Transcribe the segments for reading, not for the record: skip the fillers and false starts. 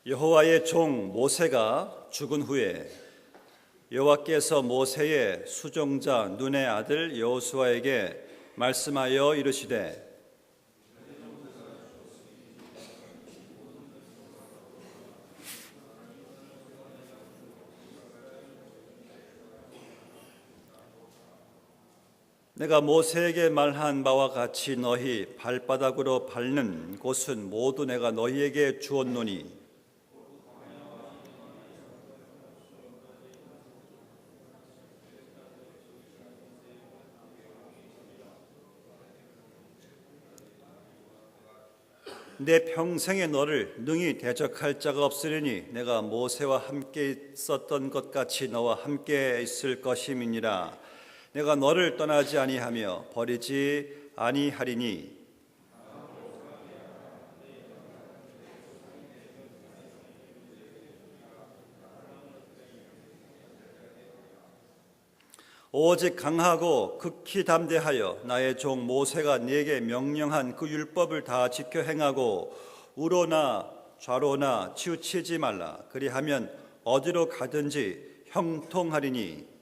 여호와의 종 모세가 죽은 후에 여호와께서 모세의 수종자 눈의 아들 여호수아에게 말씀하여 이르시되 내가 모세에게 말한 바와 같이 너희 발바닥으로 밟는 곳은 모두 내가 너희에게 주었노니 내 평생에 너를 능히 대적할 자가 없으리니 내가 모세와 함께 있었던 것 같이 너와 함께 있을 것임이니라. 내가 너를 떠나지 아니하며 버리지 아니하리니 오직 강하고 극히 담대하여 나의 종 모세가 네게 명령한 그 율법을 다 지켜 행하고 우로나 좌로나 치우치지 말라. 그리하면 어디로 가든지 형통하리니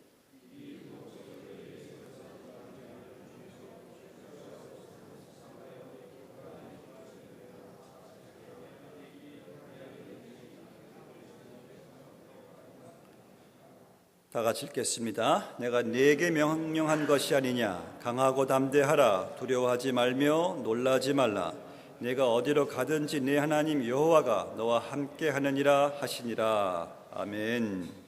다 같이 읽겠습니다. 내가 네게 명령한 것이 아니냐. 강하고 담대하라. 두려워하지 말며 놀라지 말라. 내가 어디로 가든지 네 하나님 여호와가 너와 함께 하느니라 하시니라. 아멘.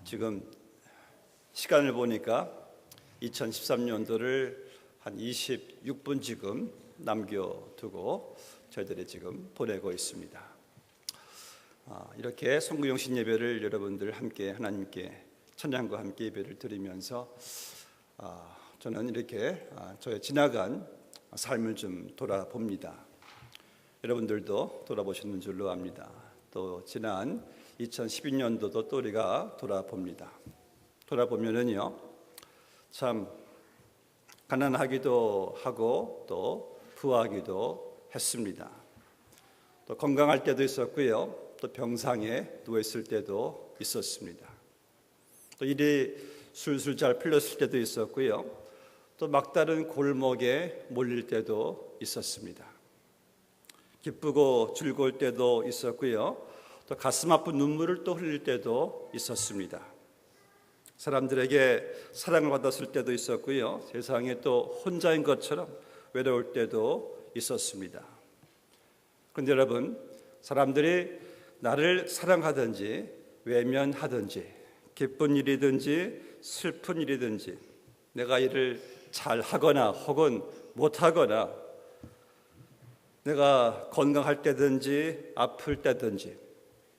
지금 시간을 보니까 2013년도를 한 26분 지금 남겨두고 저희들이 지금 보내고 있습니다. 이렇게 성구영신 예배를 여러분들 함께 하나님께 찬양과 함께 예배를 드리면서 저는 이렇게 저의 지나간 삶을 좀 돌아봅니다. 여러분들도 돌아보시는 줄로 압니다. 또 지난 2012년도도 또 우리가 돌아봅니다. 돌아보면은요, 참 가난하기도 하고 또 부하기도 했습니다. 또 건강할 때도 있었고요, 또 병상에 누워 있을 때도 있었습니다. 또 일이 술술 잘 풀렸을 때도 있었고요, 또 막다른 골목에 몰릴 때도 있었습니다. 기쁘고 즐거울 때도 있었고요, 또 가슴 아픈 눈물을 또 흘릴 때도 있었습니다. 사람들에게 사랑을 받았을 때도 있었고요, 세상에 또 혼자인 것처럼 외로울 때도 있었습니다. 그런데 여러분, 사람들이 나를 사랑하든지 외면하든지 기쁜 일이든지 슬픈 일이든지 내가 일을 잘하거나 혹은 못하거나 내가 건강할 때든지 아플 때든지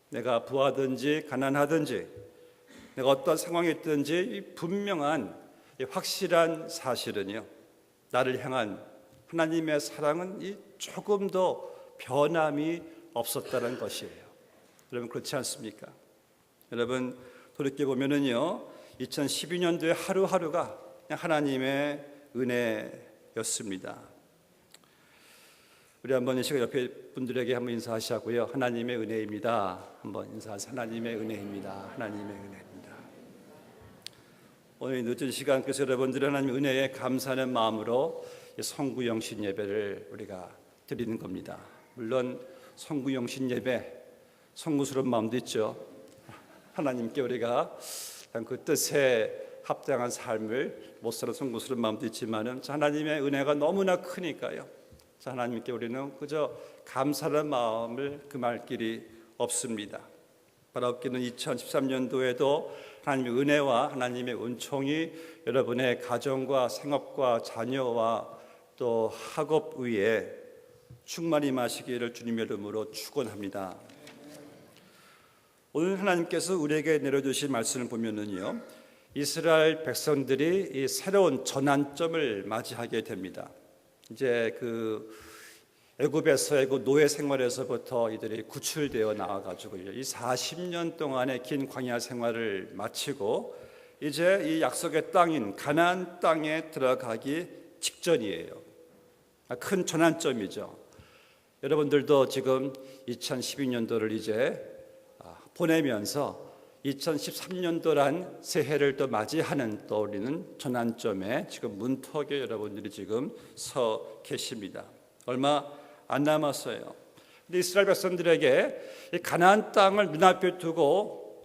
내가 부하든지 가난하든지 내가 어떤 상황에 있든지 분명한 확실한 사실은요, 나를 향한 하나님의 사랑은 조금도 변함이 없었다는 것이에요. 여러분 그렇지 않습니까? 여러분 돌이켜보면은요, 2012년도의 하루하루가 그냥 하나님의 은혜였습니다. 우리 한번 이 시간 옆에 분들에게 한번 인사하시고요. 하나님의 은혜입니다. 한번 인사하세요. 하나님의 은혜입니다. 하나님의 은혜입니다. 오늘 늦은 시간 그래서 여러분들이 하나님의 은혜에 감사하는 마음으로 성구영신 예배를 우리가 드리는 겁니다. 물론 성구영신 예배, 성구스러운 마음도 있죠. 하나님께 우리가 그 뜻에 합당한 삶을 못 사는 성구스러운 마음도 있지만은 하나님의 은혜가 너무나 크니까요. 하나님께 우리는 그저 감사하는 마음을 금할 길이 없습니다. 바라옵기는 2013년도에도 하나님의 은혜와 하나님의 은총이 여러분의 가정과 생업과 자녀와 또 학업 위에 충만히 마시기를 주님의 이름으로 축원합니다. 오늘 하나님께서 우리에게 내려주신 말씀을 보면은요, 이스라엘 백성들이 이 새로운 전환점을 맞이하게 됩니다. 이제 애굽에서의 노예 생활에서부터 이들이 구출되어 나와가지고요, 이 40년 동안의 긴 광야 생활을 마치고 이제 이 약속의 땅인 가나안 땅에 들어가기 직전이에요. 큰 전환점이죠. 여러분들도 지금 2012년도를 이제 보내면서 2013년도란 새해를 또 맞이하는 또 우리는 전환점에 지금 문턱에 여러분들이 지금 서 계십니다. 얼마 안 남았어요. 근데 이스라엘 백성들에게 이 가나안 땅을 눈앞에 두고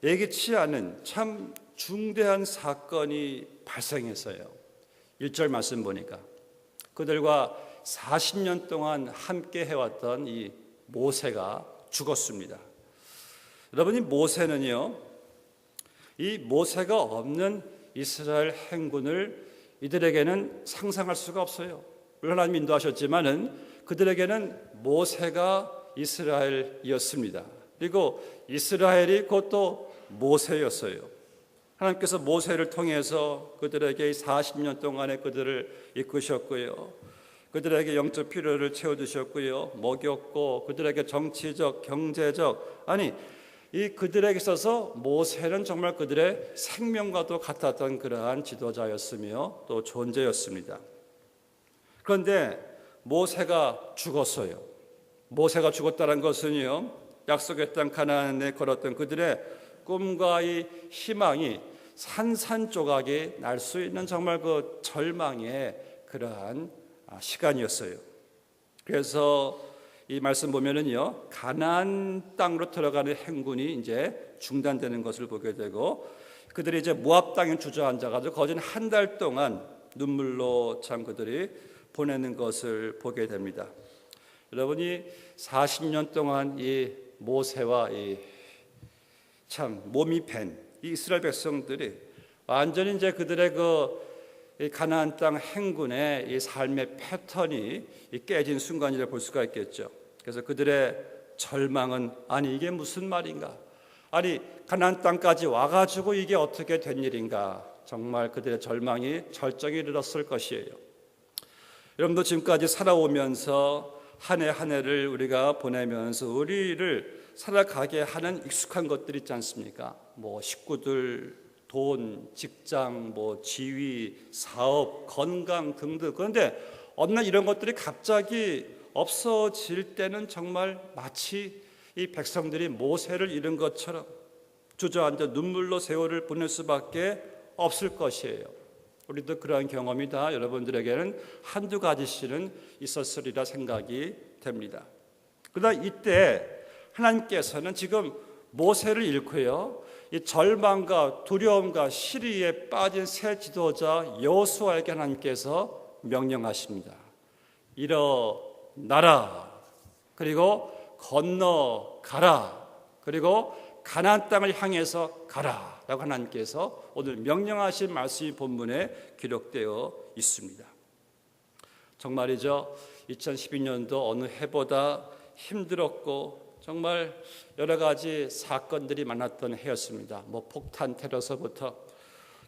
예기치 않은 참 중대한 사건이 발생했어요. 1절 말씀 보니까 그들과 40년 동안 함께 해왔던 이 모세가 죽었습니다. 여러분, 이 모세는요, 이 모세가 없는 이스라엘 행군을 이들에게는 상상할 수가 없어요. 물론 하나님 인도하셨지만은 그들에게는 모세가 이스라엘이었습니다. 그리고 이스라엘이 곧 또 모세였어요. 하나님께서 모세를 통해서 그들에게 40년 동안에 그들을 이끄셨고요, 그들에게 영적 필요를 채워주셨고요, 먹였고 그들에게 정치적, 경제적, 이 그들에게 있어서 모세는 정말 그들의 생명과도 같았던 그러한 지도자였으며 또 존재였습니다. 그런데 모세가 죽었어요. 모세가 죽었다는 것은요, 약속의 땅 가나안에 걸었던 그들의 꿈과 이 희망이 산산조각이 날 수 있는 정말 그 절망의 그러한 시간이었어요. 그래서 이 말씀 보면은요, 가나안 땅으로 들어가는 행군이 이제 중단되는 것을 보게 되고 그들이 이제 모압 땅에 주저앉아가지고 거진 한 달 동안 눈물로 참 그들이 보내는 것을 보게 됩니다. 여러분이 40년 동안 이 모세와 이 참 몸이 밴 이 이스라엘 백성들이 완전히 이제 그들의 이 가나안 땅 행군의 이 삶의 패턴이 깨진 순간이라 볼 수가 있겠죠. 그래서 그들의 절망은 아니 이게 무슨 말인가? 아니 가나안 땅까지 와가지고 이게 어떻게 된 일인가? 정말 그들의 절망이 절정에 이르렀을 것이에요. 여러분도 지금까지 살아오면서 한 해 한 해를 우리가 보내면서 우리를 살아가게 하는 익숙한 것들이 있지 않습니까? 뭐 식구들, 돈, 직장, 뭐 지위, 사업, 건강 등등. 그런데 어느 날 이런 것들이 갑자기 없어질 때는 정말 마치 이 백성들이 모세를 잃은 것처럼 주저앉아 눈물로 세월을 보낼 수밖에 없을 것이에요. 우리도 그러한 경험이 다 여러분들에게는 한두 가지씩은 있었으리라 생각이 됩니다. 그러나 이때 하나님께서는 지금 모세를 잃고요, 이 절망과 두려움과 시리에 빠진 새 지도자 여호수아에게 하나님께서 명령하십니다. 일어나라, 그리고 건너가라, 그리고 가나안 땅을 향해서 가라 라고 하나님께서 오늘 명령하신 말씀이 본문에 기록되어 있습니다. 정말이죠. 2012년도 어느 해보다 힘들었고 정말 여러 가지 사건들이 많았던 해였습니다. 뭐 폭탄 테러서부터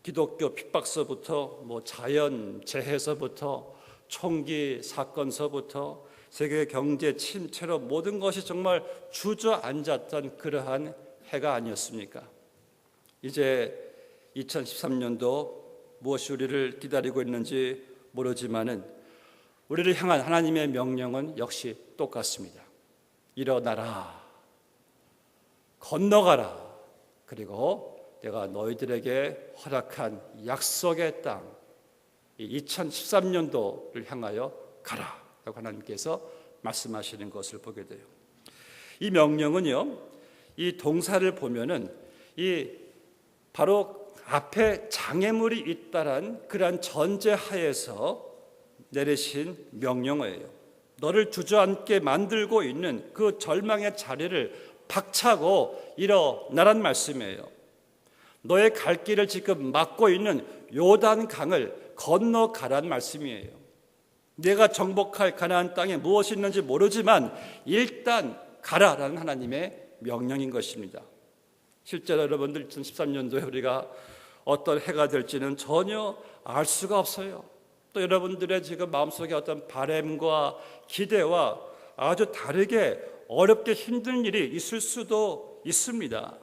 기독교 핍박서부터 뭐 자연 재해서부터 총기 사건서부터 세계 경제 침체로 모든 것이 정말 주저앉았던 그러한 해가 아니었습니까? 이제 2013년도 무엇이 우리를 기다리고 있는지 모르지만은 우리를 향한 하나님의 명령은 역시 똑같습니다. 일어나라, 건너가라, 그리고 내가 너희들에게 허락한 약속의 땅 2013년도를 향하여 가라 라고 하나님께서 말씀하시는 것을 보게 돼요. 이 명령은요, 이 동사를 보면은 이 바로 앞에 장애물이 있다란 그러한 전제하에서 내리신 명령어예요. 너를 주저앉게 만들고 있는 그 절망의 자리를 박차고 일어나란 말씀이에요. 너의 갈 길을 지금 막고 있는 요단 강을 건너가란 말씀이에요. 내가 정복할 가나안 땅에 무엇이 있는지 모르지만 일단 가라라는 하나님의 명령인 것입니다. 실제로 여러분들 2013년도에 우리가 어떤 해가 될지는 전혀 알 수가 없어요. 또 여러분들의 지금 마음속에 어떤 바람과 기대와 아주 다르게 어렵게 힘든 일이 있을 수도 있습니다.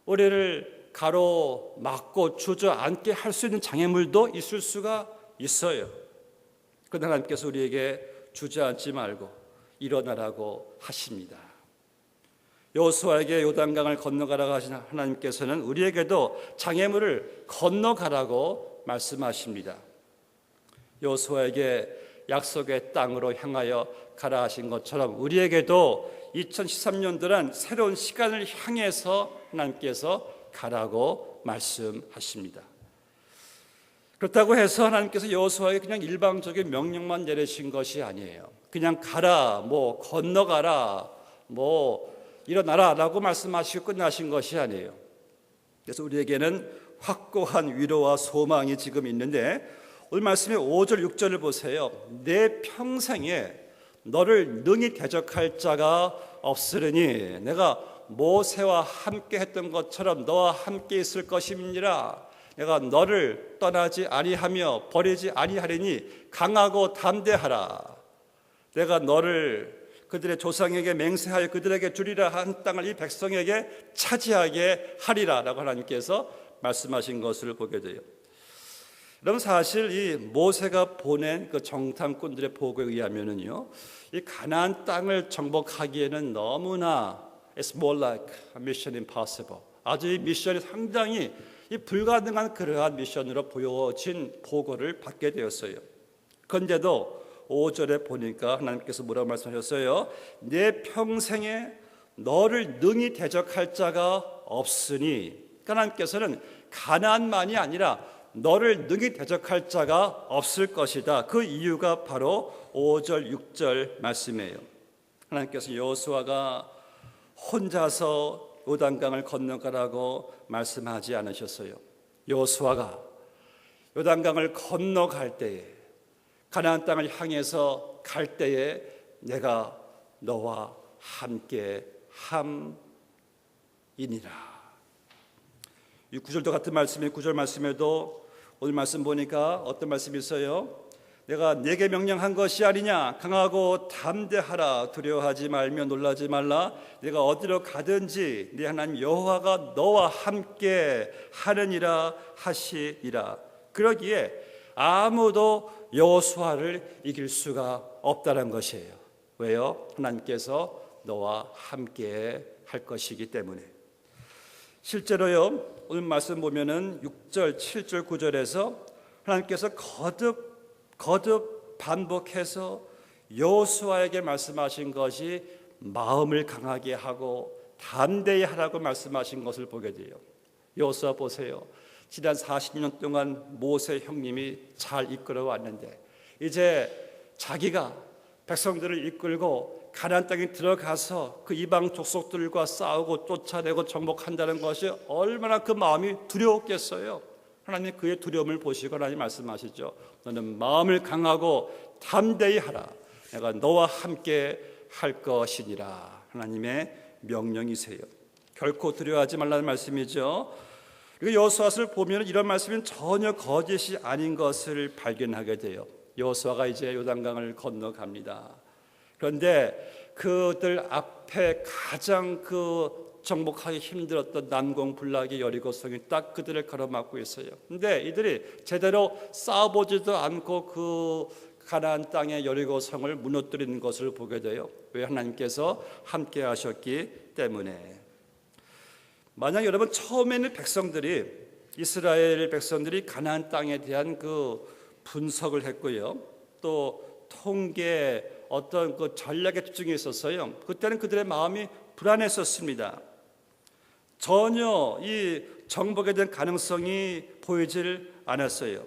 우리를 가로막고 주저앉게 할 수 있는 장애물도 있을 수가 있어요. 그러나 하나님께서 우리에게 주저앉지 말고 일어나라고 하십니다. 여호수아에게 요단강을 건너가라고 하신 하나님께서는 우리에게도 장애물을 건너가라고 말씀하십니다. 여호수아에게 약속의 땅으로 향하여 가라 하신 것처럼 우리에게도 2013년도란 새로운 시간을 향해서 하나님께서 가라고 말씀하십니다. 그렇다고 해서 하나님께서 여호수아에게 그냥 일방적인 명령만 내리신 것이 아니에요. 그냥 가라, 뭐 건너가라, 뭐 일어나라 라고 말씀하시고 끝나신 것이 아니에요. 그래서 우리에게는 확고한 위로와 소망이 지금 있는데 오늘 말씀의 5절 6절을 보세요. 내 평생에 너를 능히 대적할 자가 없으리니 내가 모세와 함께 했던 것처럼 너와 함께 있을 것임이니라. 내가 너를 떠나지 아니하며 버리지 아니하리니 강하고 담대하라. 내가 너를 그들의 조상에게 맹세하여 그들에게 주리라 한 땅을 이 백성에게 차지하게 하리라 라고 하나님께서 말씀하신 것을 보게 돼요. 여러분, 사실 이 모세가 보낸 그 정탐꾼들의 보고에 의하면은요, 이 가나안 땅을 정복하기에는 너무나 it's more like a mission impossible. 아주 이 미션이 상당히 이 불가능한 그러한 미션으로 보여진 보고를 받게 되었어요. 그런데도 5절에 보니까 하나님께서 뭐라고 말씀하셨어요? 내 평생에 너를 능히 대적할 자가 없으니. 하나님께서는 가나안만이 아니라 너를 능히 대적할 자가 없을 것이다. 그 이유가 바로 5절 6절 말씀이에요. 하나님께서 여호수아가 혼자서 요단강을 건너가라고 말씀하지 않으셨어요. 여호수아가 요단강을 건너갈 때에, 가나안 땅을 향해서 갈 때에 내가 너와 함께 함이니라. 이 9절도 같은 말씀이 9절 말씀에도 오늘 말씀 보니까 어떤 말씀이 있어요? 내가 네게 명령한 것이 아니냐. 강하고 담대하라. 두려워하지 말며 놀라지 말라. 내가 어디로 가든지 네 하나님 여호와가 너와 함께 하느니라 하시니라. 그러기에 아무도 여호수아를 이길 수가 없다는 것이에요. 왜요? 하나님께서 너와 함께 할 것이기 때문에. 실제로요, 오늘 말씀 보면은 6절, 7절, 9절에서 하나님께서 거듭 반복해서 여호수아에게 말씀하신 것이 마음을 강하게 하고 담대히 하라고 말씀하신 것을 보게 돼요. 여호수아 보세요. 지난 40년 동안 모세 형님이 잘 이끌어 왔는데 이제 자기가 백성들을 이끌고 가나안 땅에 들어가서 그 이방 족속들과 싸우고 쫓아내고 정복한다는 것이 얼마나 그 마음이 두려웠겠어요. 하나님 그의 두려움을 보시고 하나님 말씀하시죠. 너는 마음을 강하고 담대히 하라. 내가 너와 함께 할 것이니라. 하나님의 명령이세요. 결코 두려워하지 말라는 말씀이죠. 그리고 여호수아를 보면 이런 말씀은 전혀 거짓이 아닌 것을 발견하게 돼요. 여호수아가 이제 요단강을 건너갑니다. 그런데 그들 앞에 가장 정복하기 힘들었던 난공불락의 여리고성이 딱 그들을 가로막고 있어요. 그런데 이들이 제대로 싸워보지도 않고 그 가나안 땅의 여리고성을 무너뜨리는 것을 보게 돼요. 왜? 하나님께서 함께 하셨기 때문에. 만약 여러분 처음에는 이스라엘 백성들이 가나안 땅에 대한 그 분석을 했고요, 또 통계 어떤 그 전략에 집중해 있었어요. 그때는 그들의 마음이 불안했었습니다. 전혀 이 정복에 대한 가능성이 보이질 않았어요.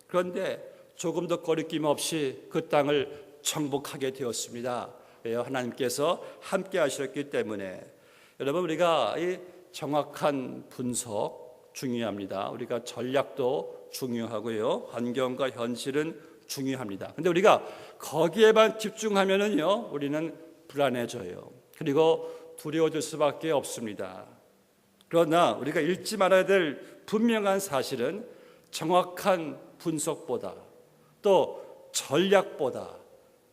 그런데 조금 더 거리낌 없이 그 땅을 정복하게 되었습니다. 왜요? 하나님께서 함께 하셨기 때문에. 여러분, 우리가 이 정확한 분석 중요합니다. 우리가 전략도 중요하고요, 환경과 현실은 중요합니다. 근데 우리가 거기에만 집중하면은요, 우리는 불안해져요. 그리고 두려워질 수밖에 없습니다. 그러나 우리가 잊지 말아야 될 분명한 사실은 정확한 분석보다, 또 전략보다,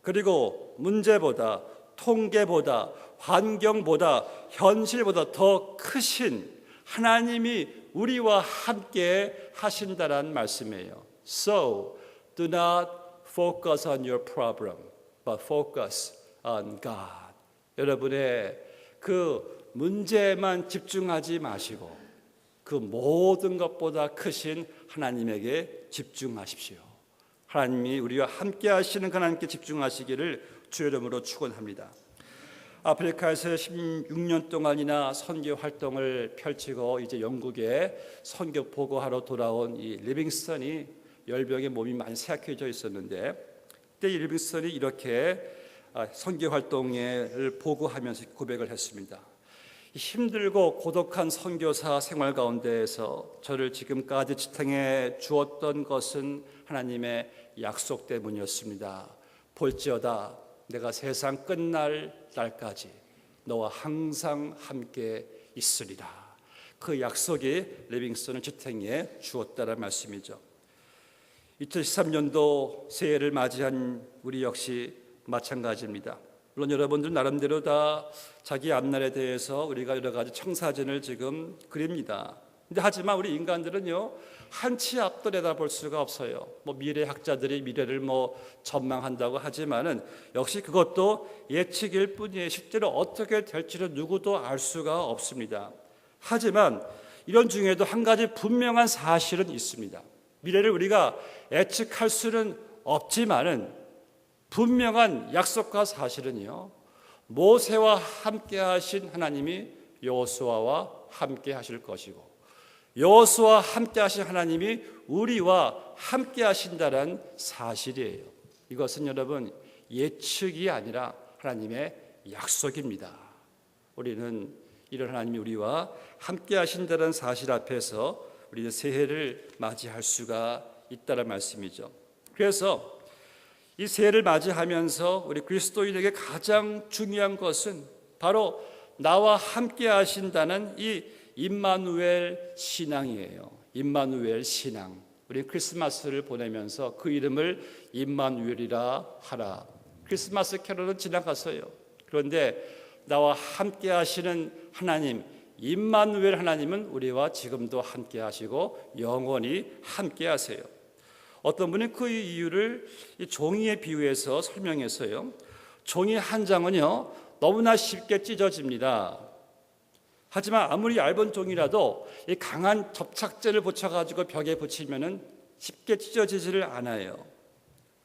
그리고 문제보다, 통계보다, 환경보다, 현실보다 더 크신 하나님이 우리와 함께 하신다는 말씀이에요. So do not focus on your problem, but focus on God. 여러분의 그 문제에만 집중하지 마시고 그 모든 것보다 크신 하나님에게 집중하십시오. 하나님이 우리와 함께 하시는 하나님께 집중하시기를 주의 이름으로 축원합니다. 아프리카에서 16년 동안이나 선교 활동을 펼치고 이제 영국에 선교 보고하러 돌아온 이 리빙스턴이 열병에 몸이 많이 쇠약해져 있었는데, 그때 이 리빙스턴이 이렇게 선교 활동을 보고하면서 고백을 했습니다. 힘들고 고독한 선교사 생활 가운데에서 저를 지금까지 지탱해 주었던 것은 하나님의 약속 때문이었습니다. 볼지어다 내가 세상 끝날 날까지 너와 항상 함께 있으리라. 그 약속이 리빙스턴을 지탱해 주었다는 말씀이죠. 2013년도 새해를 맞이한 우리 역시 마찬가지입니다. 물론 여러분들 나름대로 다 자기 앞날에 대해서 우리가 여러 가지 청사진을 지금 그립니다. 근데 하지만 우리 인간들은요, 한치 앞도 내다볼 수가 없어요. 미래학자들이 미래를 전망한다고 하지만은 역시 그것도 예측일 뿐이에요. 실제로 어떻게 될지는 누구도 알 수가 없습니다. 하지만 이런 중에도 한 가지 분명한 사실은 있습니다. 미래를 우리가 예측할 수는 없지만은 분명한 약속과 사실은요, 모세와 함께 하신 하나님이 여호수아와 함께 하실 것이고, 여호수아와 함께 하신 하나님이 우리와 함께 하신다는 사실이에요. 이것은 여러분 예측이 아니라 하나님의 약속입니다. 우리는 이런 하나님이 우리와 함께 하신다는 사실 앞에서 우리는 새해를 맞이할 수가 있다는 말씀이죠. 그래서 이 새해를 맞이하면서 우리 그리스도인에게 가장 중요한 것은 바로 나와 함께 하신다는 이 임마누엘 신앙이에요. 임마누엘 신앙. 우리 크리스마스를 보내면서 그 이름을 임마누엘이라 하라. 크리스마스 캐롤은 지나갔어요. 그런데 나와 함께 하시는 하나님, 임마누엘 하나님은 우리와 지금도 함께 하시고 영원히 함께 하세요. 어떤 분이 그 이유를 이 종이에 비유해서 설명했어요. 종이 한 장은요, 너무나 쉽게 찢어집니다. 하지만 아무리 얇은 종이라도 이 강한 접착제를 붙여가지고 벽에 붙이면은 쉽게 찢어지지를 않아요.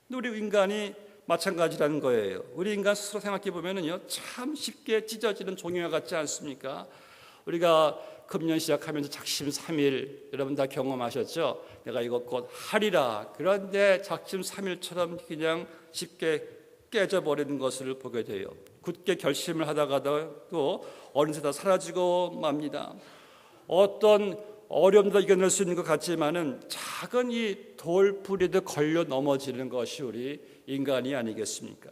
근데 우리 인간이 마찬가지라는 거예요. 우리 인간 스스로 생각해 보면은요, 참 쉽게 찢어지는 종이와 같지 않습니까? 우리가 금년 시작하면서 작심 3일 여러분 다 경험하셨죠? 내가 이거 곧 하리라. 그런데 작심 3일처럼 그냥 쉽게 깨져버리는 것을 보게 돼요. 굳게 결심을 하다가도 또 어느새 다 사라지고 맙니다. 어떤 어려움도 이겨낼 수 있는 것 같지만은 작은 이 돌부리도 걸려 넘어지는 것이 우리 인간이 아니겠습니까?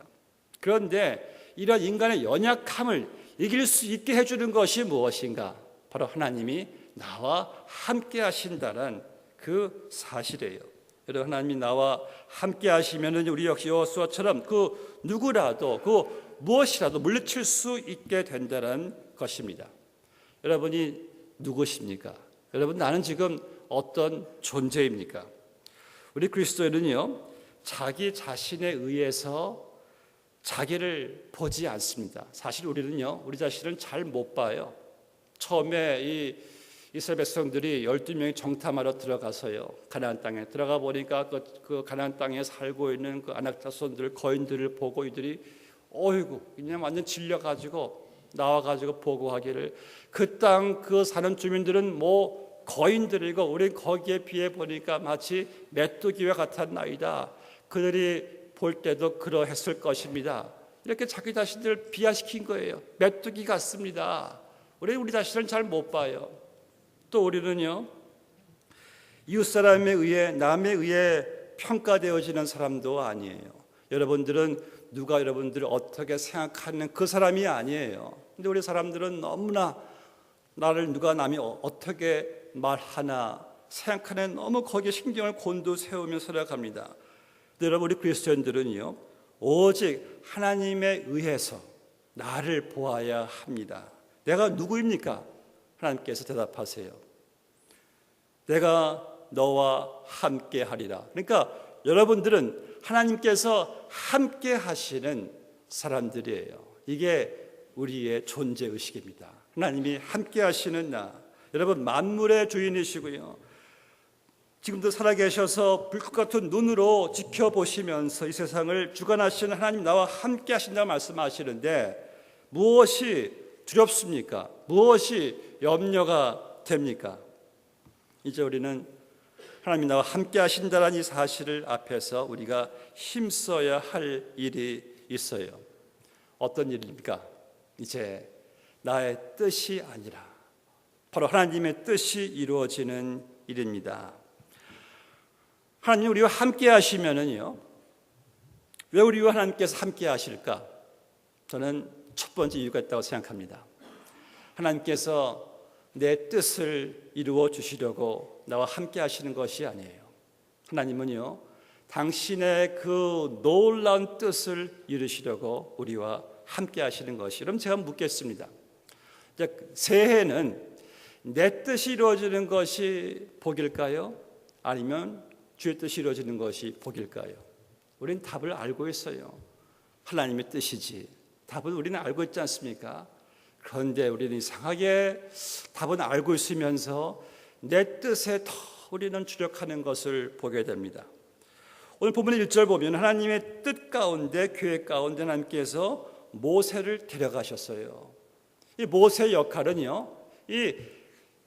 그런데 이런 인간의 연약함을 이길 수 있게 해주는 것이 무엇인가? 바로 하나님이 나와 함께 하신다는 그 사실이에요. 여러분, 하나님이 나와 함께 하시면은 우리 역시 여호수아처럼 그 누구라도 그 무엇이라도 물리칠 수 있게 된다는 것입니다. 여러분이 누구십니까? 여러분, 나는 지금 어떤 존재입니까? 우리 그리스도인은요, 자기 자신에 의해서 자기를 보지 않습니다. 사실 우리는요, 우리 자신을 잘 못 봐요. 처음에 이 이스라엘 백성들이 12명이 정탐하러 들어가서요, 가나안 땅에 들어가 보니까 그 가나안 땅에 살고 있는 그 아낙 자손들, 거인들을 보고 이들이 어이구 그냥 완전 질려가지고 나와가지고 보고하기를 그 땅 그 사는 주민들은 뭐 거인들이고 우린 거기에 비해 보니까 마치 메뚜기와 같았나이다. 그들이 볼 때도 그러했을 것입니다. 이렇게 자기 자신들을 비하시킨 거예요. 메뚜기 같습니다. 우리 자신을 잘 못 봐요. 또 우리는요, 이웃 사람에 의해 남에 의해 평가되어지는 사람도 아니에요. 여러분들은 누가 여러분들을 어떻게 생각하는 그 사람이 아니에요. 근데 우리 사람들은 너무나 나를 누가 남이 어떻게 말하나 생각하는 너무 거기에 신경을 곤두세우며 살아갑니다. 여러분, 우리 그리스도인들은요, 오직 하나님에 의해서 나를 보아야 합니다. 내가 누구입니까? 하나님께서 대답하세요. 내가 너와 함께 하리라. 그러니까 여러분들은 하나님께서 함께 하시는 사람들이에요. 이게 우리의 존재의식입니다. 하나님이 함께 하시는 나. 여러분, 만물의 주인이시고요, 지금도 살아계셔서 불꽃 같은 눈으로 지켜보시면서 이 세상을 주관하시는 하나님, 나와 함께 하신다고 말씀하시는데 무엇이 두렵습니까? 무엇이 염려가 됩니까? 이제 우리는 하나님이 나와 함께 하신다는 이 사실을 앞에서 우리가 힘써야 할 일이 있어요. 어떤 일입니까? 이제 나의 뜻이 아니라 바로 하나님의 뜻이 이루어지는 일입니다. 하나님 우리와 함께 하시면은요, 왜 우리와 하나님께서 함께 하실까? 저는 첫 번째 이유가 있다고 생각합니다. 하나님께서 내 뜻을 이루어 주시려고 나와 함께 하시는 것이 아니에요. 하나님은요, 당신의 그 놀라운 뜻을 이루시려고 우리와 함께 하시는 것이. 그럼 제가 묻겠습니다. 새해는 내 뜻이 이루어지는 것이 복일까요? 아니면 주의 뜻이 이루어지는 것이 복일까요? 우리는 답을 알고 있어요. 하나님의 뜻이지. 답은 우리는 알고 있지 않습니까? 그런데 우리는 이상하게 답은 알고 있으면서 내 뜻에 더 우리는 주력하는 것을 보게 됩니다. 오늘 본문의 1절 보면 하나님의 뜻 가운데, 계획 가운데 하나님께서 모세를 데려가셨어요. 이 모세의 역할은요, 이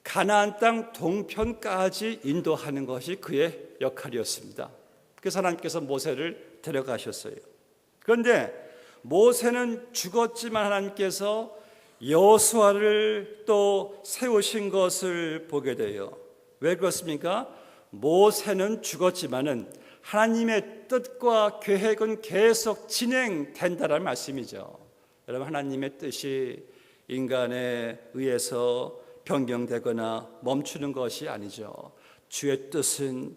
가나안 땅 동편까지 인도하는 것이 그의 역할이었습니다. 그래서 하나님께서 모세를 데려가셨어요. 그런데 모세는 죽었지만 하나님께서 여호수아를 또 세우신 것을 보게 돼요. 왜 그렇습니까? 모세는 죽었지만은 하나님의 뜻과 계획은 계속 진행된다는 말씀이죠. 여러분, 하나님의 뜻이 인간에 의해서 변경되거나 멈추는 것이 아니죠. 주의 뜻은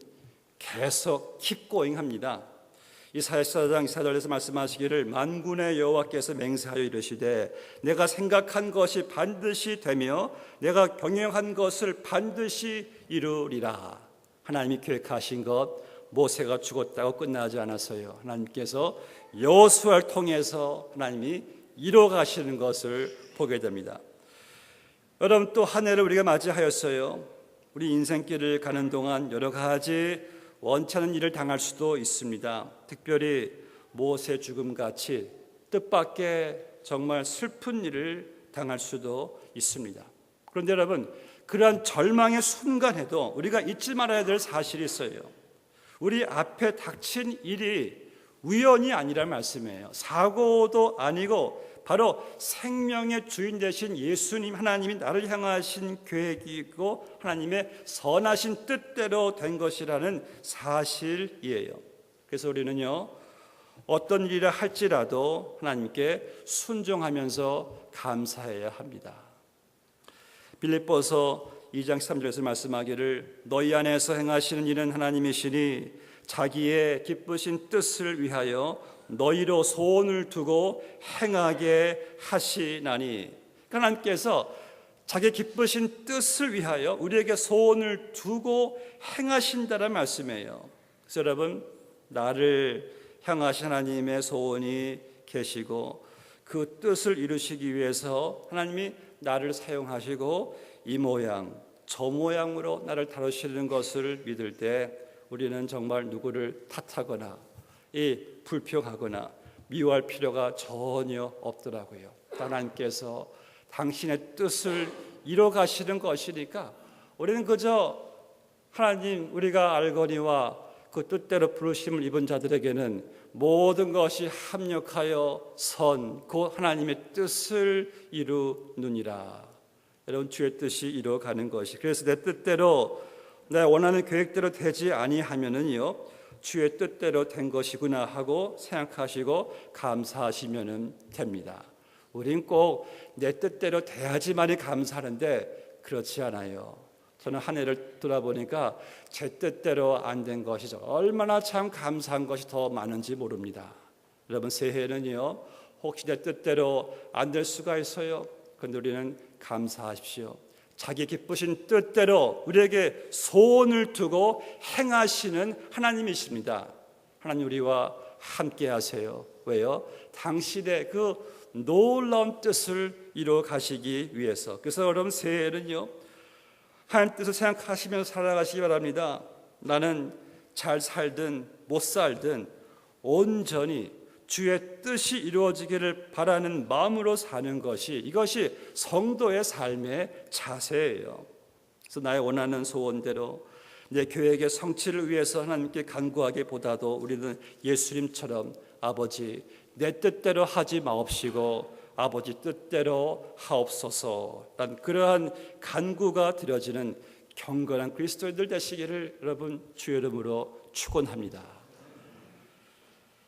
계속 킵고잉합니다. 이사야 4장 4절에서 말씀하시기를 만군의 여호와께서 맹세하여 이르시되 내가 생각한 것이 반드시 되며 내가 경영한 것을 반드시 이루리라. 하나님이 계획하신 것, 모세가 죽었다고 끝나지 않았어요. 하나님께서 여호수아를 통해서 하나님이 이뤄가시는 것을 보게 됩니다. 여러분, 또 한 해를 우리가 맞이하였어요. 우리 인생길을 가는 동안 여러 가지 원치 않은 일을 당할 수도 있습니다. 특별히 모세 죽음같이 뜻밖의 정말 슬픈 일을 당할 수도 있습니다. 그런데 여러분, 그러한 절망의 순간에도 우리가 잊지 말아야 될 사실이 있어요. 우리 앞에 닥친 일이 우연이 아니란 말씀이에요. 사고도 아니고 바로 생명의 주인 되신 예수님, 하나님이 나를 향하신 계획이고 하나님의 선하신 뜻대로 된 것이라는 사실이에요. 그래서 우리는요, 어떤 일이라 할지라도 하나님께 순종하면서 감사해야 합니다. 빌립보서 2장 3절에서 말씀하기를 너희 안에서 행하시는 일은 하나님이시니 자기의 기쁘신 뜻을 위하여 너희로 소원을 두고 행하게 하시나니. 하나님께서 자기 기쁘신 뜻을 위하여 우리에게 소원을 두고 행하신다는 말씀이에요. 그래서 여러분, 나를 향하신 하나님의 소원이 계시고 그 뜻을 이루시기 위해서 하나님이 나를 사용하시고 이 모양 저 모양으로 나를 다루시는 것을 믿을 때 우리는 정말 누구를 탓하거나 불평하거나 미워할 필요가 전혀 없더라고요. 하나님께서 당신의 뜻을 이뤄 가시는 것이니까 우리는 그저 하나님 우리가 알거니와 그 뜻대로 부르심을 입은 자들에게는 모든 것이 합력하여 곧 하나님의 뜻을 이루느니라. 여러분, 주의 뜻이 이루어가는 것이, 그래서 내 뜻대로 내 원하는 계획대로 되지 아니하면은요, 주의 뜻대로 된 것이구나 하고 생각하시고 감사하시면 됩니다. 우린 꼭 내 뜻대로 돼야지만이 감사하는데 그렇지 않아요. 저는 한 해를 돌아보니까 제 뜻대로 안 된 것이 얼마나 참 감사한 것이 더 많은지 모릅니다. 여러분, 새해는요, 혹시 내 뜻대로 안 될 수가 있어요. 그런데 우리는 감사하십시오. 자기 기쁘신 뜻대로 우리에게 소원을 두고 행하시는 하나님이십니다. 하나님 우리와 함께 하세요. 왜요? 당신의 그 놀라운 뜻을 이루어 가시기 위해서. 그래서 여러분, 새해에는요, 하나님 뜻을 생각하시면서 살아가시기 바랍니다. 나는 잘 살든 못 살든 온전히 주의 뜻이 이루어지기를 바라는 마음으로 사는 것이, 이것이 성도의 삶의 자세예요. 그래서 나의 원하는 소원대로 내 계획의 성취를 위해서 하나님께 간구하기보다도 우리는 예수님처럼 아버지 내 뜻대로 하지 마옵시고 아버지 뜻대로 하옵소서라는 그러한 간구가 드려지는 경건한 그리스도인들 되시기를 여러분 주의 이름으로 축원합니다.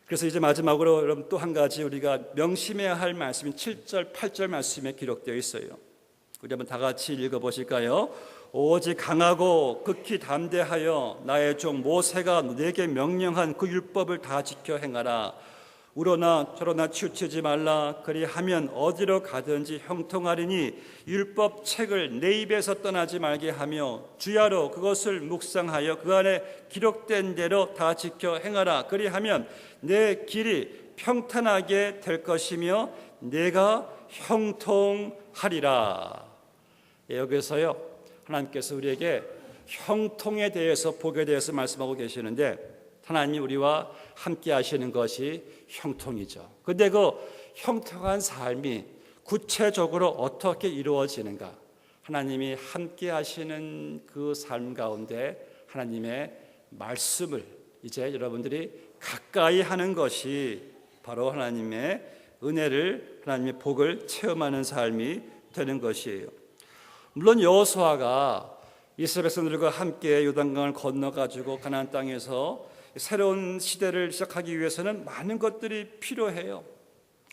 그래서 이제 마지막으로 여러분 또 한 가지 우리가 명심해야 할 말씀이 7절 8절 말씀에 기록되어 있어요. 우리 한번 다 같이 읽어보실까요? 오직 강하고 극히 담대하여 나의 종 모세가 내게 명령한 그 율법을 다 지켜 행하라. 우러나 저러나 치우치지 말라. 그리하면 어디로 가든지 형통하리니 율법 책을 내 입에서 떠나지 말게 하며 주야로 그것을 묵상하여 그 안에 기록된 대로 다 지켜 행하라. 그리하면 내 길이 평탄하게 될 것이며 내가 형통하리라. 여기서요, 하나님께서 우리에게 형통에 대해서, 복에 대해서 말씀하고 계시는데 하나님이 우리와 함께 하시는 것이 형통이죠. 그런데 그 형통한 삶이 구체적으로 어떻게 이루어지는가? 하나님이 함께 하시는 그 삶 가운데 하나님의 말씀을 이제 여러분들이 가까이 하는 것이 바로 하나님의 은혜를, 하나님의 복을 체험하는 삶이 되는 것이에요. 물론 여호수아가 이스라엘 백성들과 함께 요단강을 건너가지고 가나안 땅에서 새로운 시대를 시작하기 위해서는 많은 것들이 필요해요.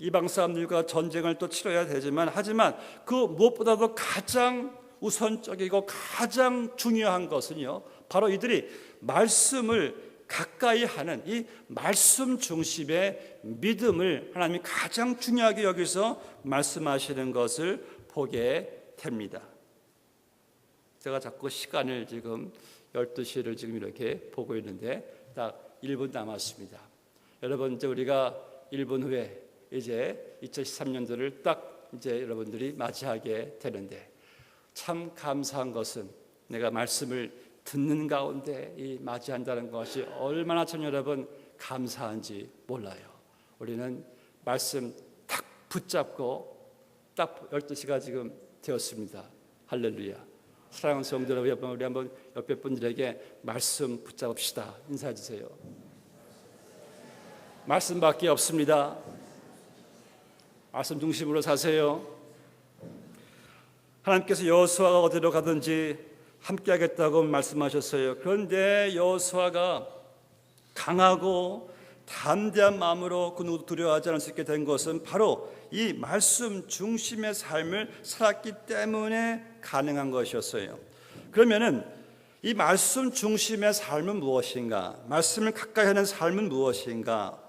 이방 사람들과 전쟁을 또 치러야 되지만, 하지만 그 무엇보다도 가장 우선적이고 가장 중요한 것은요, 바로 이들이 말씀을 가까이 하는 이 말씀 중심의 믿음을 하나님이 가장 중요하게 여기서 말씀하시는 것을 보게 됩니다. 제가 자꾸 시간을 지금 12시를 지금 이렇게 보고 있는데 딱 1분 남았습니다. 여러분, 이제 우리가 1분 후에 이제 2013년도를 딱 이제 여러분들이 맞이하게 되는데, 참 감사한 것은 내가 말씀을 듣는 가운데 이 맞이한다는 것이 얼마나 참 여러분 감사한지 몰라요. 우리는 말씀 딱 붙잡고 딱 12시가 지금 되었습니다. 할렐루야. 사랑하는 성도 여러분, 우리 한번 옆에 분들에게 말씀 붙잡읍시다. 인사해 주세요. 말씀밖에 없습니다. 말씀 중심으로 사세요. 하나님께서 여호수아가 어디로 가든지 함께하겠다고 말씀하셨어요. 그런데 여호수아가 강하고 담대한 마음으로 그 누구도 두려워하지 않을 수 있게 된 것은 바로 이 말씀 중심의 삶을 살았기 때문에 가능한 것이었어요. 그러면은 이 말씀 중심의 삶은 무엇인가? 말씀을 가까이 하는 삶은 무엇인가?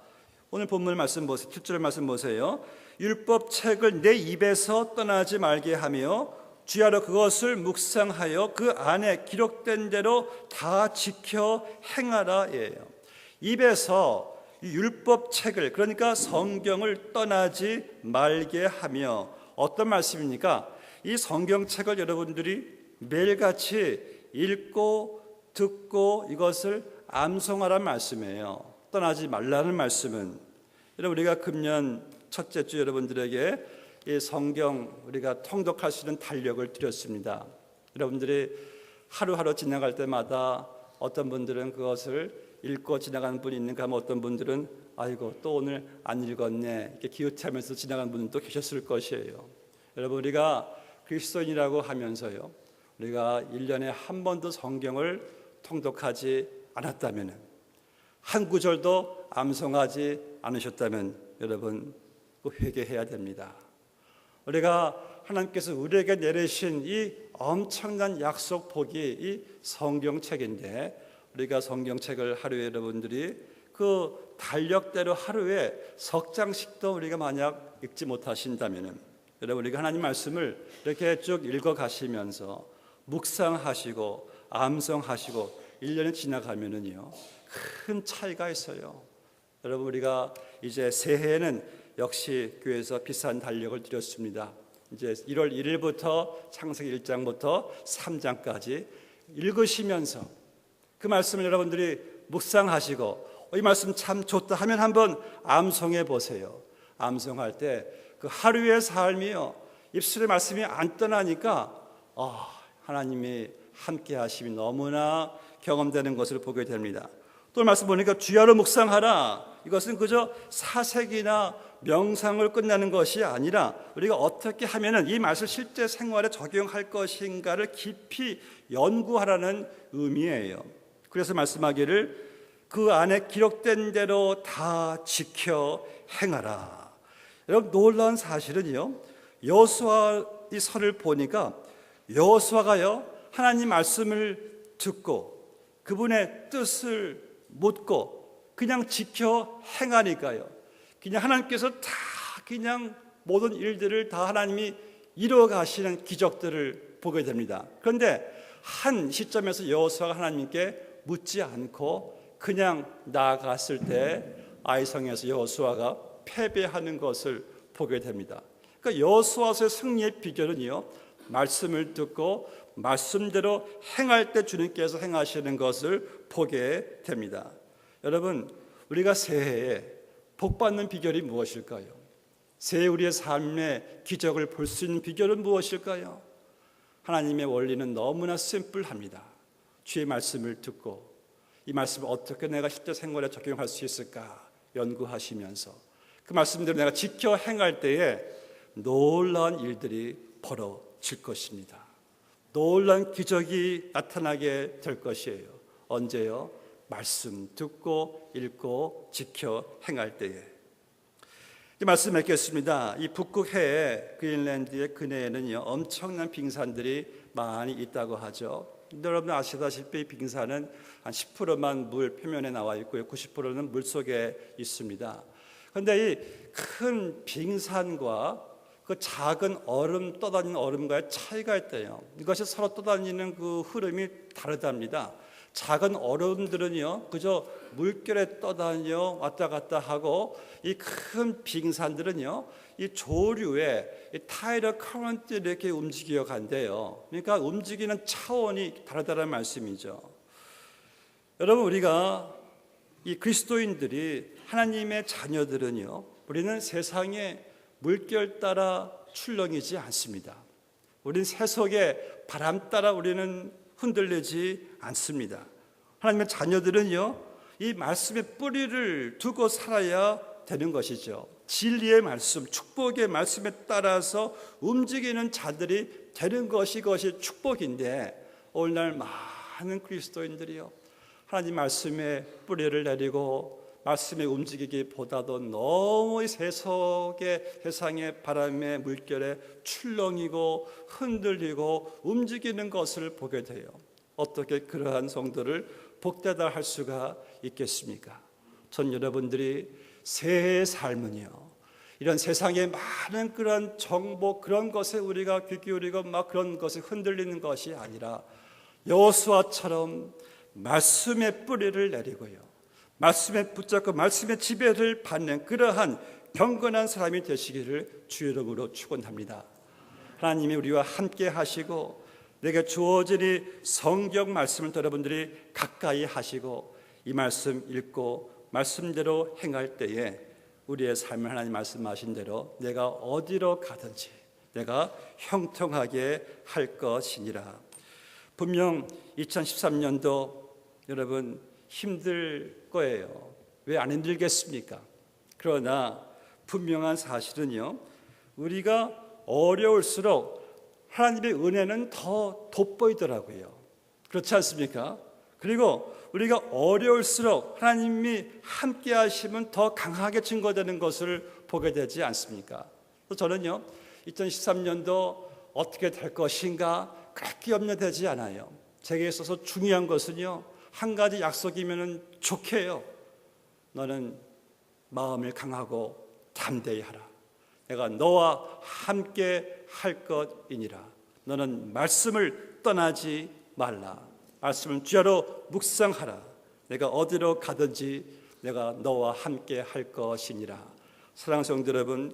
오늘 본문 말씀 보세요. 7절 말씀 보세요. 율법 책을 내 입에서 떠나지 말게 하며 주야로 그것을 묵상하여 그 안에 기록된 대로 다 지켜 행하라예요. 입에서 이 율법 책을, 그러니까 성경을 떠나지 말게 하며, 어떤 말씀입니까? 이 성경책을 여러분들이 매일같이 읽고 듣고 이것을 암송하라는 말씀이에요. 떠나지 말라는 말씀은, 여러분 우리가 금년 첫째 주 여러분들에게 이 성경 우리가 통독할 수 있는 달력을 드렸습니다. 여러분들이 하루하루 지나갈 때마다 어떤 분들은 그것을 읽고 지나가는 분이 있는가 하면, 어떤 분들은 아이고 또 오늘 안 읽었네 이렇게 기웃하면서 지나가는 분도 계셨을 것이에요. 여러분, 우리가 그리스도인이라고 하면서요, 우리가 1년에 한 번도 성경을 통독하지 않았다면, 한 구절도 암송하지 않으셨다면 여러분 회개해야 됩니다. 우리가 하나님께서 우리에게 내리신 이 엄청난 약속 복이 이 성경책인데, 우리가 성경책을 하루에 여러분들이 그 달력대로 하루에 석 장씩도 우리가 만약 읽지 못하신다면, 여러분 우리가 하나님 말씀을 이렇게 쭉 읽어가시면서 묵상하시고 암송하시고 1년이 지나가면은요 큰 차이가 있어요. 여러분, 우리가 이제 새해에는 역시 교회에서 비싼 달력을 드렸습니다. 이제 1월 1일부터 창세기 1장부터 3장까지 읽으시면서 그 말씀을 여러분들이 묵상하시고 이 말씀 참 좋다 하면 한번 암송해 보세요. 암송할 때 그 하루의 삶이요, 입술의 말씀이 안 떠나니까 하나님이 함께 하심이 너무나 경험되는 것을 보게 됩니다. 또 말씀 보니까 주야로 묵상하라. 이것은 그저 사색이나 명상을 끝나는 것이 아니라 우리가 어떻게 하면은 이 말씀을 실제 생활에 적용할 것인가를 깊이 연구하라는 의미예요. 그래서 말씀하기를 그 안에 기록된 대로 다 지켜 행하라. 여러분, 놀라운 사실은요, 여호수아 이 설을 보니까 여호수아가요 하나님 말씀을 듣고 그분의 뜻을 묻고 그냥 지켜 행하니까요, 그냥 하나님께서 다 그냥 모든 일들을 다 하나님이 이루어 가시는 기적들을 보게 됩니다. 그런데 한 시점에서 여호수아가 하나님께 묻지 않고 그냥 나아갔을 때 아이성에서 여호수아가 패배하는 것을 보게 됩니다. 그러니까 여호수아서의 승리의 비결은요, 말씀을 듣고 말씀대로 행할 때 주님께서 행하시는 것을 보게 됩니다. 여러분, 우리가 새해에 복받는 비결이 무엇일까요? 새해 우리의 삶의 기적을 볼 수 있는 비결은 무엇일까요? 하나님의 원리는 너무나 심플합니다. 주의 말씀을 듣고 이 말씀을 어떻게 내가 실제 생활에 적용할 수 있을까 연구하시면서 그 말씀대로 내가 지켜 행할 때에 놀라운 일들이 벌어질 것입니다. 놀라운 기적이 나타나게 될 것이에요. 언제요? 말씀 듣고 읽고 지켜 행할 때에. 이 말씀 맺겠습니다. 이 북극해에 그린란드의 근해에는요 엄청난 빙산들이 많이 있다고 하죠. 여러분 아시다시피 빙산은 한 10%만 물 표면에 나와 있고요, 90%는 물 속에 있습니다. 그런데 이 큰 빙산과 그 작은 얼음, 떠다니는 얼음과의 차이가 있대요. 이것이 서로 떠다니는 그 흐름이 다르답니다. 작은 얼음들은요 그저 물결에 떠다녀 왔다 갔다 하고, 이 큰 빙산들은요 이 조류의 이 타이드 커런트를 이렇게 움직여 간대요. 그러니까 움직이는 차원이 다르다는 말씀이죠. 여러분, 우리가 이 그리스도인들이 하나님의 자녀들은요, 우리는 세상의 물결 따라 출렁이지 않습니다. 우리는 세속의 바람 따라 우리는 흔들리지 않습니다. 하나님의 자녀들은요 이 말씀의 뿌리를 두고 살아야 되는 것이죠. 진리의 말씀, 축복의 말씀에 따라서 움직이는 자들이 되는 것이 축복인데, 오늘날 많은 그리스도인들이요 하나님 말씀의 뿌리를 내리고 말씀에 움직이기보다도 너무 세상의 바람의 물결에 출렁이고 흔들리고 움직이는 것을 보게 돼요. 어떻게 그러한 성도를 복되다 할 수가 있겠습니까? 전 여러분들이 새 삶은요, 이런 세상의 많은 그런 정보, 그런 것에 우리가 귀 기울이고 막 그런 것에 흔들리는 것이 아니라 여호수아처럼 말씀의 뿌리를 내리고요, 말씀에 붙잡고 말씀의 지배를 받는 그러한 경건한 사람이 되시기를 주 이름으로 축원합니다. 하나님이 우리와 함께 하시고 내게 주어진 이 성경 말씀을 여러분들이 가까이 하시고 이 말씀 읽고 말씀대로 행할 때에 우리의 삶을 하나님 말씀하신 대로 내가 어디로 가든지 내가 형통하게 할 것이니라. 분명 2013년도 여러분 힘들 거예요. 왜 안 힘들겠습니까? 그러나 분명한 사실은요, 우리가 어려울수록 하나님의 은혜는 더 돋보이더라고요. 그렇지 않습니까? 그리고 우리가 어려울수록 하나님이 함께 하시면 더 강하게 증거되는 것을 보게 되지 않습니까? 저는요 2013년도 어떻게 될 것인가 그렇게 염려되지 않아요. 제게 있어서 중요한 것은요, 한 가지 약속이면 좋게요. 너는 마음을 강하고 담대히 하라. 내가 너와 함께 할 것이니라. 너는 말씀을 떠나지 말라. 말씀을 주야로 묵상하라. 내가 어디로 가든지 내가 너와 함께 할 것이니라. 사랑하는 성도 여러분,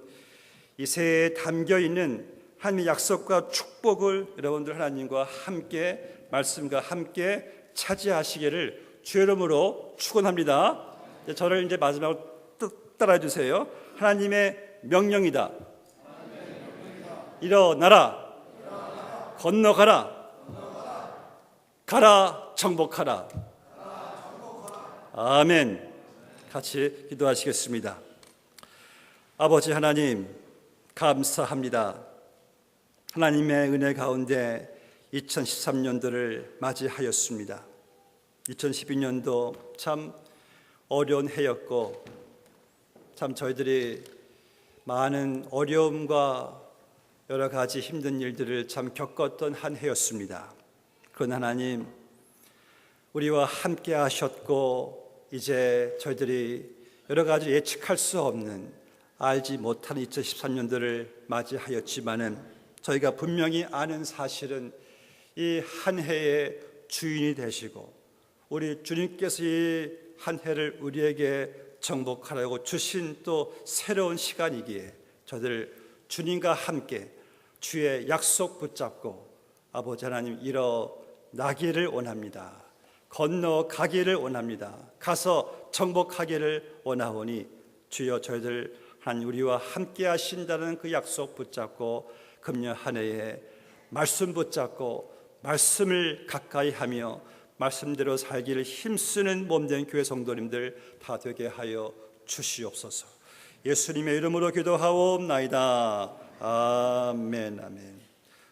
이 새해에 담겨있는 하나님의 약속과 축복을 여러분들 하나님과 함께 말씀과 함께 차지하시기를 주의 이름으로 축원합니다. 저를 이제 마지막으로 따라해 주세요. 하나님의 명령이다. 일어나라. 건너가라. 가라 정복하라. 아멘. 같이 기도하시겠습니다. 아버지 하나님, 감사합니다. 하나님의 은혜 가운데 2013년도를 맞이하였습니다. 2012년도 참 어려운 해였고, 참 저희들이 많은 어려움과 여러 가지 힘든 일들을 참 겪었던 한 해였습니다. 그러나 하나님, 우리와 함께 하셨고 이제 저희들이 여러 가지 예측할 수 없는, 알지 못하는 2013년도를 맞이하였지만은 저희가 분명히 아는 사실은 이 한 해의 주인이 되시고 우리 주님께서 이 한 해를 우리에게 정복하라고 주신 또 새로운 시간이기에 저희들 주님과 함께 주의 약속 붙잡고 아버지 하나님 일어나기를 원합니다. 건너가기를 원합니다. 가서 정복하기를 원하오니 주여 저희들 하나님 우리와 함께 하신다는 그 약속 붙잡고 금년 한 해에 말씀 붙잡고 말씀을 가까이 하며 말씀대로 살기를 힘쓰는 몸된 교회 성도님들 다 되게 하여 주시옵소서. 예수님의 이름으로 기도하옵나이다. 아멘. 아멘.